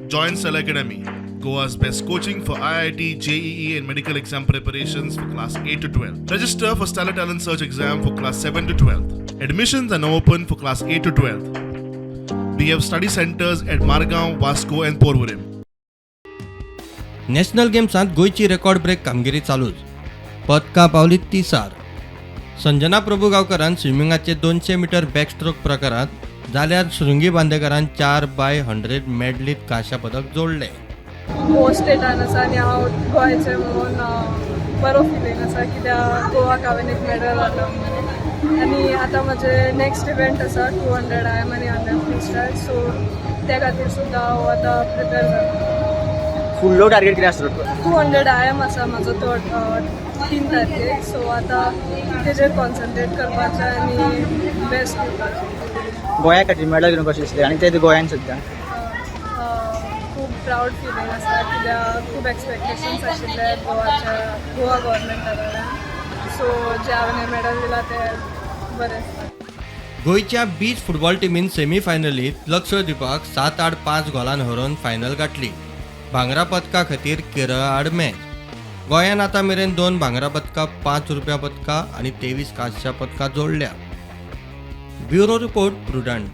Join Cell Academy, Goa's best coaching for IIT, JEE, and medical exam preparations for class 8 to 12. Register for Stellar Talent Search exam for class 7 to 12. Admissions are now open for class 8 to 12. We have study centers at Margaon, Vasco, and Porvorim. National गेम्सांत गोंयची record break कामगिरी चालूच. पदकां पावली 30. संजना प्रभुगांवकारान स्विमिंगाचे 200 metre backstroke प्रकारांत जाल्यार शृंगी बांदेकरान 4x100 मेडलीत कांस्य पदक जोडले. हो स्टेटान आसा आनी हांव गोंयचें म्हणून बरो फिलींग आसा कित्याक गोवाक हांवें एक मेडल हाडला म्हणून. आनी आतां म्हजें नेक्स्ट इवेंट आसा 200 IM आनी 100 फ्री स्टायल, सो त्या खातीर सुद्दां हांव आतां प्रिपेर जाता. फुडलो टार्गेट कितें आसलो? 200 IM आसा म्हाजो तो 3 तारखेक, सो आतां तेजेर कॉन्सन्ट्रेट करपाचें आनी बेस्ट दिवपाचें. गोंया खातीर मेडल घेवन कशें दिसलें आनी तें गोंयान सद्या खूब प्रावड फिलींग आसा कित्याक खूब एक्सपेक्टेशन्स आशिल्ले गोवा गव्हर्मेंटा कडल्यान, सो जे हांवें मेडल दिला तें बरें आसा. गोंयच्या बीच फुटबॉल टिमीन सेमी फायनलींत लक्ष दिवपाक 7-8 5 गोलान हरोवन फायनल गाठली. भांगरा पदका खातीर केरळा आड मॅच. गोंयान आतां मेरेन 2 भांगरा पदकां, 5 रुप्या पदकां आनी 23 कांस्य पदकां जोडल्या. Bureau report prudent.